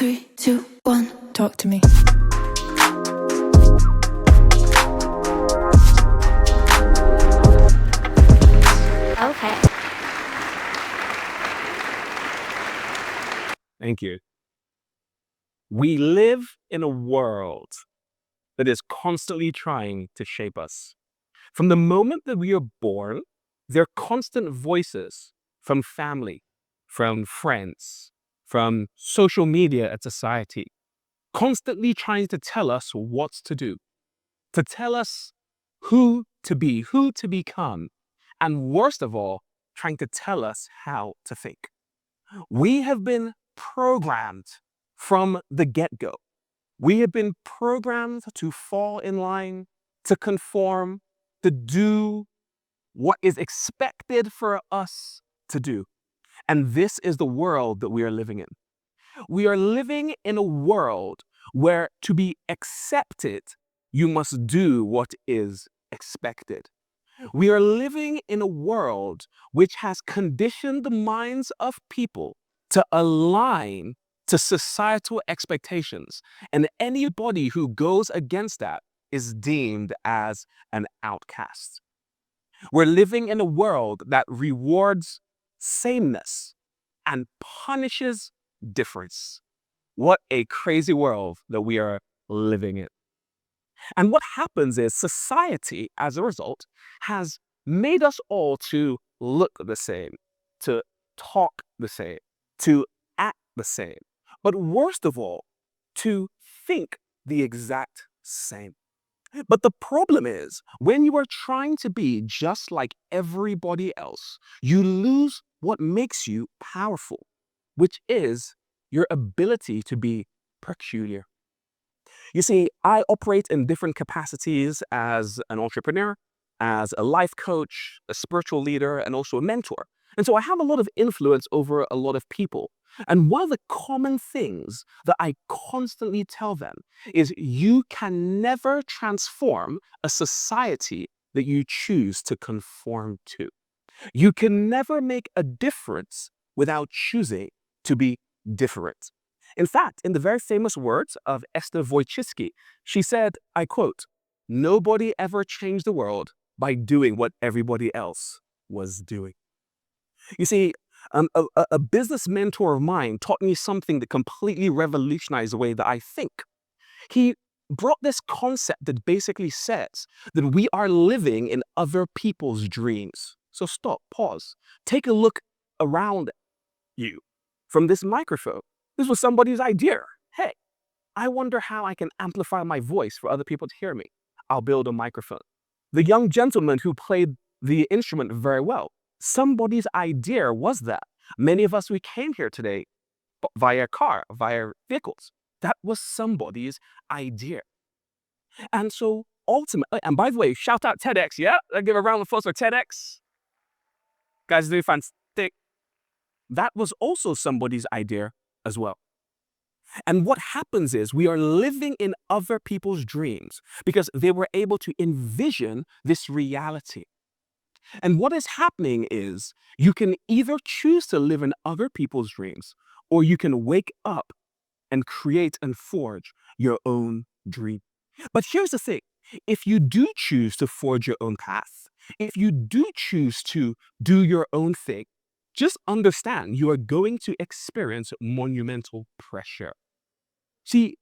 3, 2, 1. Talk to me. Okay. Thank you. We live in a world that is constantly trying to shape us. From the moment that we are born, there are constant voices from family, from friends, from social media and society, constantly trying to tell us what to do, to tell us who to be, who to become, and worst of all, trying to tell us how to think. We have been programmed from the get-go. We have been programmed to fall in line, to conform, to do what is expected for us to do. And this is the world that we are living in. We are living in a world where to be accepted, you must do what is expected. We are living in a world which has conditioned the minds of people to align to societal expectations, and anybody who goes against that is deemed as an outcast. We're living in a world that rewards sameness and punishes difference. What a crazy world that we are living in. And what happens is society, as a result, has made us all to look the same, to talk the same, to act the same, but worst of all, to think the exact same. But the problem is, when you are trying to be just like everybody else, you lose what makes you powerful, which is your ability to be peculiar. You see, I operate in different capacities as an entrepreneur, as a life coach, a spiritual leader, and also a mentor. And so I have a lot of influence over a lot of people. And one of the common things that I constantly tell them is you can never transform a society that you choose to conform to. You can never make a difference without choosing to be different. In fact, in the very famous words of Esther Wojcicki, she said, I quote, "Nobody ever changed the world by doing what everybody else was doing." You see, a business mentor of mine taught me something that completely revolutionized the way that I think. He brought this concept that basically says that we are living in other people's dreams. So stop, pause, take a look around you. From this microphone, this was somebody's idea. Hey, I wonder how I can amplify my voice for other people to hear me. I'll build a microphone. The young gentleman who played the instrument very well, somebody's idea was that. Many of us, we came here today via car, via vehicles. That was somebody's idea. And so ultimately, and by the way, shout out TEDx, yeah? I'll give a round of applause for TEDx. Guys, do fantastic. That was also somebody's idea as well. And what happens is we are living in other people's dreams because they were able to envision this reality. And what is happening is you can either choose to live in other people's dreams or you can wake up and create and forge your own dream. But here's the thing. If you do choose to forge your own path, if you do choose to do your own thing, just understand you are going to experience monumental pressure. See,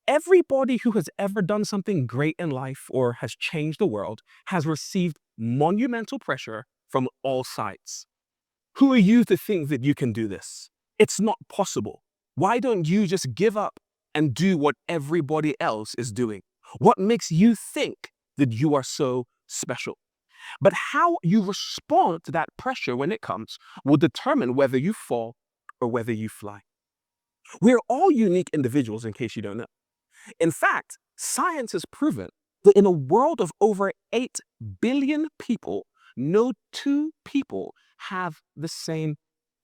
everybody who has ever done something great in life or has changed the world has received monumental pressure from all sides. Who are you to think that you can do this? It's not possible. Why don't you just give up and do what everybody else is doing? What makes you think that you are so special? But how you respond to that pressure when it comes will determine whether you fall or whether you fly. We're all unique individuals, in case you don't know. In fact, science has proven that in a world of over 8 billion people, no two people have the same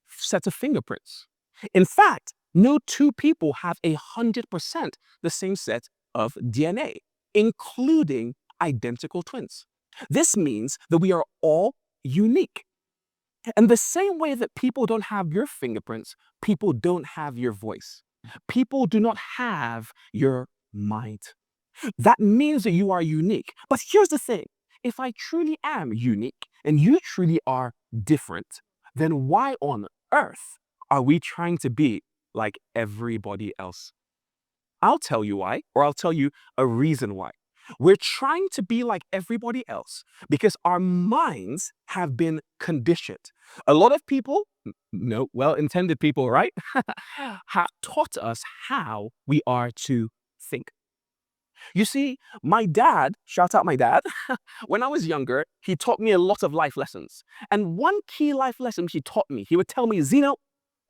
set of fingerprints. In fact, no two people have 100% the same set of DNA, including identical twins. This means that we are all unique. And the same way that people don't have your fingerprints, people don't have your voice. People do not have your mind. That means that you are unique. But here's the thing. If I truly am unique and you truly are different, then why on earth are we trying to be like everybody else? I'll tell you why, or I'll tell you a reason why. We're trying to be like everybody else because our minds have been conditioned. A lot of people, no, well-intended people, right, have taught us how we are to think. You see, my dad, shout out my dad, when I was younger, he taught me a lot of life lessons. And one key life lesson he taught me, he would tell me, Zino,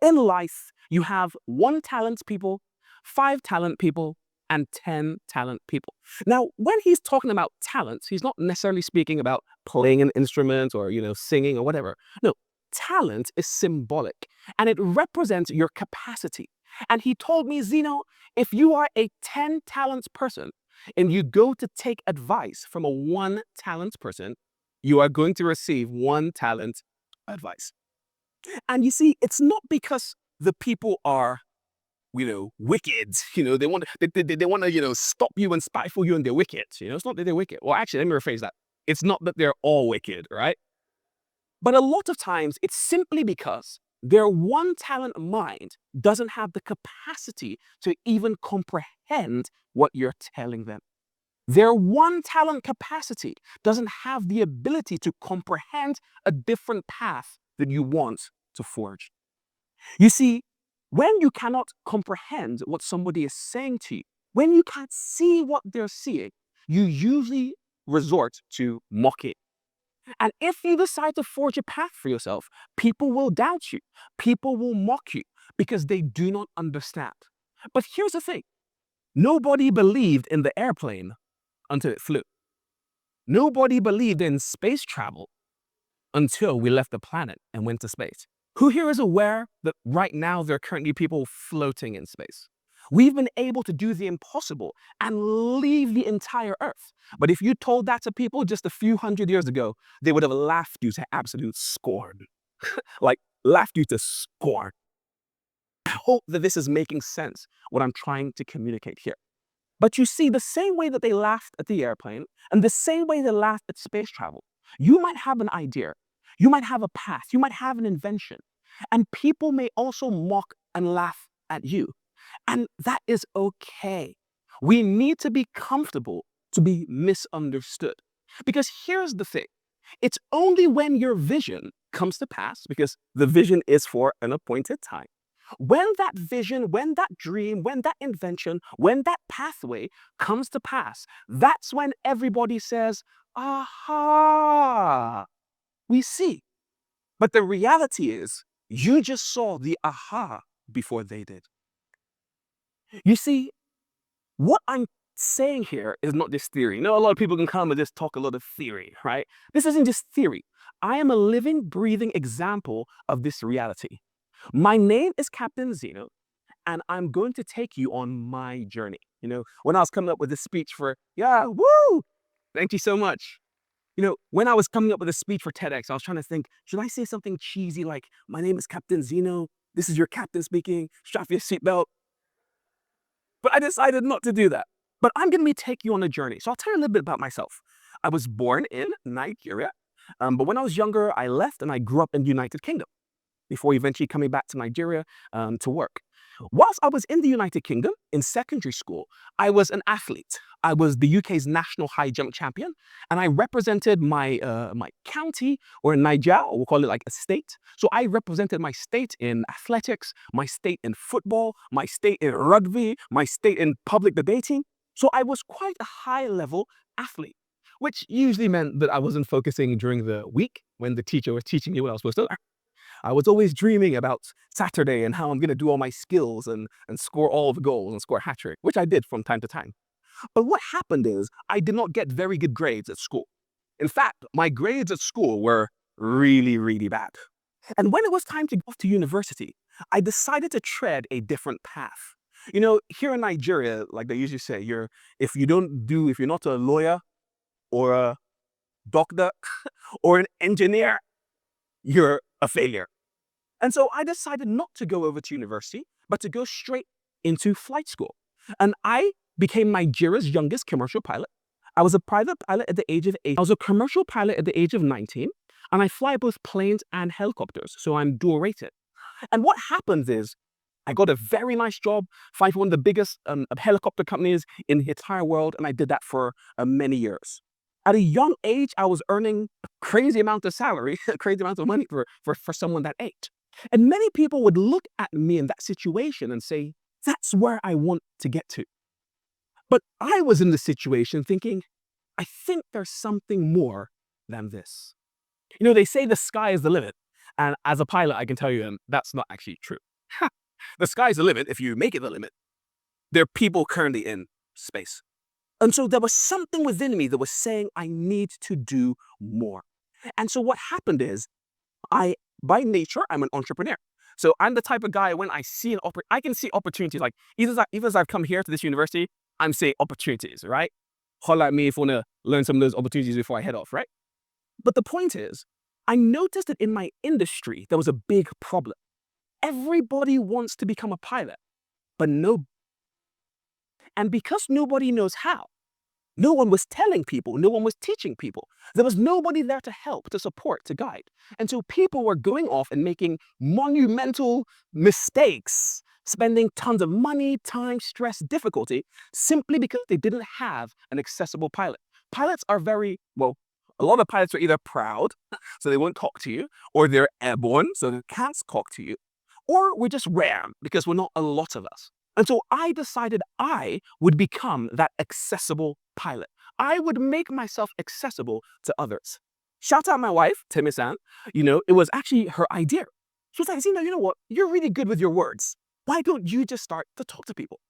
in life, you have 1 talent people, 5 talent people, and 10 talent people. Now, when he's talking about talents, he's not necessarily speaking about playing an instrument or, singing or whatever. No, talent is symbolic and it represents your capacity. And he told me, Zeno, if you are a 10 talents person and you go to take advice from a 1 talent person, you are going to receive 1 talent advice. And you see, it's not because the people are, wicked. They want they want to, stop you and spiteful you and they're wicked. It's not that they're wicked. Well, actually, let me rephrase that. It's not that they're all wicked, right? But a lot of times it's simply because their 1 talent mind doesn't have the capacity to even comprehend what you're telling them. Their 1 talent capacity doesn't have the ability to comprehend a different path that you want to forge. You see, when you cannot comprehend what somebody is saying to you, when you can't see what they're seeing, you usually resort to mocking. And if you decide to forge a path for yourself, people will doubt you. People will mock you because they do not understand. But here's the thing. Nobody believed in the airplane until it flew. Nobody believed in space travel until we left the planet and went to space. Who here is aware that right now there are currently people floating in space? We've been able to do the impossible and leave the entire Earth. But if you told that to people just a few hundred years ago, they would have laughed you to absolute scorn. Like, laughed you to scorn. I hope that this is making sense, what I'm trying to communicate here. But you see, the same way that they laughed at the airplane and the same way they laughed at space travel, you might have an idea, you might have a path, you might have an invention, and people may also mock and laugh at you. And that is okay. We need to be comfortable to be misunderstood. Because here's the thing. It's only when your vision comes to pass, because the vision is for an appointed time, when that vision, when that dream, when that invention, when that pathway comes to pass, that's when everybody says, aha, we see. But the reality is, you just saw the aha before they did. You see, what I'm saying here is not this theory. A lot of people can come and just talk a lot of theory, right? This isn't just theory. I am a living, breathing example of this reality. My name is Captain Zeno, and I'm going to take you on my journey. When I was coming up with this speech for, thank you so much. When I was coming up with a speech for TEDx, I was trying to think, should I say something cheesy like, my name is Captain Zeno, this is your captain speaking, strap your seatbelt. But I decided not to do that. But I'm going to take you on a journey. So I'll tell you a little bit about myself. I was born in Nigeria, but when I was younger, I left and I grew up in the United Kingdom before eventually coming back to Nigeria to work. Whilst I was in the United Kingdom, in secondary school, I was an athlete. I was the UK's national high jump champion, and I represented my county, or in Nigeria, we'll call it like a state. So I represented my state in athletics, my state in football, my state in rugby, my state in public debating. So I was quite a high-level athlete, which usually meant that I wasn't focusing during the week when the teacher was teaching me what I was supposed to learn. I was always dreaming about Saturday and how I'm going to do all my skills and score all the goals and score a hat trick, which I did from time to time. But what happened is I did not get very good grades at school. In fact, my grades at school were really, really bad. And when it was time to go off to university, I decided to tread a different path. Here in Nigeria, like they usually say, if you're not a lawyer or a doctor or an engineer, you're a failure. And so I decided not to go over to university, but to go straight into flight school. And I became Nigeria's youngest commercial pilot. I was a private pilot at the age of 8. I was a commercial pilot at the age of 19. And I fly both planes and helicopters. So I'm dual rated. And what happens is I got a very nice job flying for one of the biggest helicopter companies in the entire world. And I did that for many years. At a young age, I was earning a crazy amount of salary, a crazy amount of money for someone that age. And many people would look at me in that situation and say, that's where I want to get to. But I was in the situation thinking, I think there's something more than this. You know, they say the sky is the limit. And as a pilot, I can tell you that's not actually true. The sky's the limit if you make it the limit. There are people currently in space. And so there was something within me that was saying, I need to do more. And so what happened is, by nature, I'm an entrepreneur. So I'm the type of guy, when I see I can see opportunities. Like, even as I've come here to this university, I'm seeing opportunities, right? Holler at me if you want to learn some of those opportunities before I head off, right? But the point is, I noticed that in my industry, there was a big problem. Everybody wants to become a pilot, but and because nobody knows how, no one was telling people, no one was teaching people. There was nobody there to help, to support, to guide. And so people were going off and making monumental mistakes, spending tons of money, time, stress, difficulty, simply because they didn't have an accessible pilot. Pilots are a lot of pilots are either proud, so they won't talk to you, or they're airborne, so they can't talk to you, or we're just rare because we're not a lot of us. And so I decided I would become that accessible pilot. I would make myself accessible to others. Shout out my wife, Timmy-san. It was actually her idea. She was like, Zino, you know what? You're really good with your words. Why don't you just start to talk to people?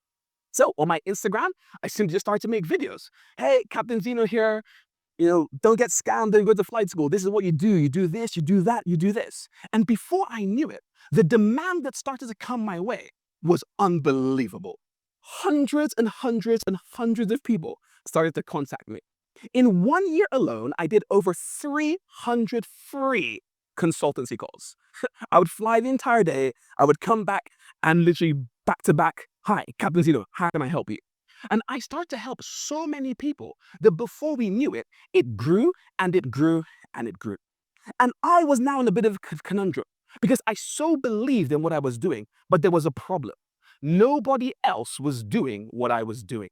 So on my Instagram, I simply just started to make videos. Hey, Captain Zino here. Don't get scammed, don't go to flight school. This is what you do. You do this, you do that, you do this. And before I knew it, the demand that started to come my way was unbelievable. Hundreds and hundreds and hundreds of people started to contact me. In 1 year alone, I did over 300 free consultancy calls. I would fly the entire day. I would come back and literally back to back, hi, Captain Zino, how can I help you? And I started to help so many people that before we knew it, it grew and it grew and it grew. And I was now in a bit of a conundrum because I so believed in what I was doing, but there was a problem. Nobody else was doing what I was doing.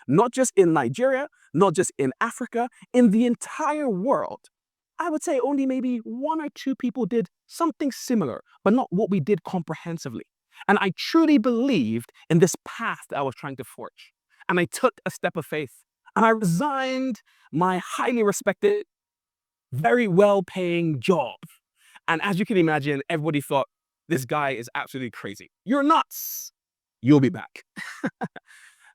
Not just in Nigeria, not just in Africa, in the entire world. I would say only maybe 1 or 2 people did something similar, but not what we did comprehensively. And I truly believed in this path that I was trying to forge. And I took a step of faith. And I resigned my highly respected, very well-paying job. And as you can imagine, everybody thought, this guy is absolutely crazy. You're nuts. You'll be back.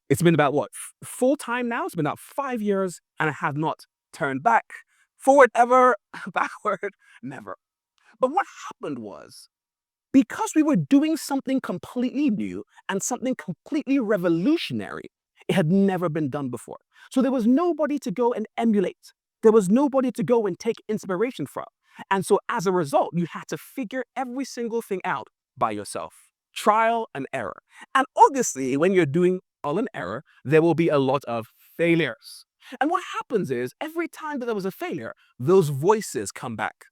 It's been about what? Full time now? It's been about 5 years, and I have not turned back. Forward ever, backward never. But what happened was, because we were doing something completely new and something completely revolutionary, it had never been done before. So there was nobody to go and emulate. There was nobody to go and take inspiration from. And so as a result, you had to figure every single thing out by yourself. Trial and error. And obviously, when you're doing trial and error, there will be a lot of failures. And what happens is, every time that there was a failure, those voices come back.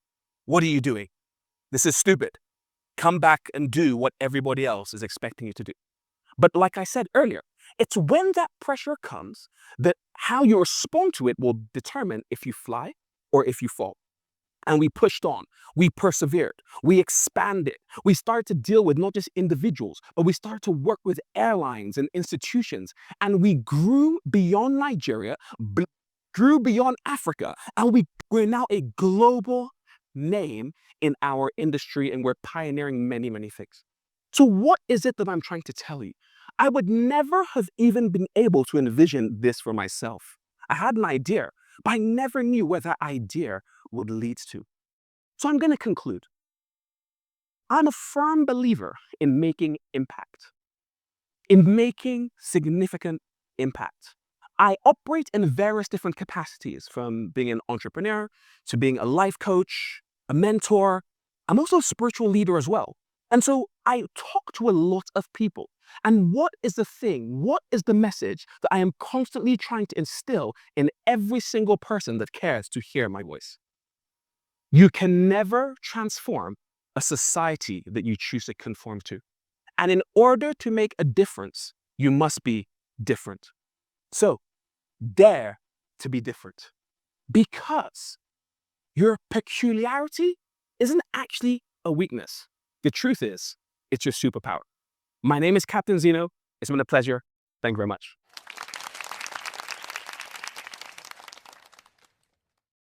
What are you doing? This is stupid. Come back and do what everybody else is expecting you to do. But like I said earlier, it's when that pressure comes that how you respond to it will determine if you fly or if you fall. And we pushed on, we persevered, we expanded. We started to deal with not just individuals, but we started to work with airlines and institutions. And we grew beyond Nigeria, grew beyond Africa, and we're now a global name in our industry, and we're pioneering many, many things. So what is it that I'm trying to tell you? I would never have even been able to envision this for myself. I had an idea, but I never knew where that idea would lead to. So I'm going to conclude. I'm a firm believer in making impact, in making significant impact. I operate in various different capacities, from being an entrepreneur to being a life coach, a mentor. I'm also a spiritual leader as well. And so I talk to a lot of people. And what is the thing, what is the message that I am constantly trying to instill in every single person that cares to hear my voice? You can never transform a society that you choose to conform to. And in order to make a difference, you must be different. So, dare to be different. Because your peculiarity isn't actually a weakness. The truth is, it's your superpower. My name is Captain Zino. It's been a pleasure. Thank you very much.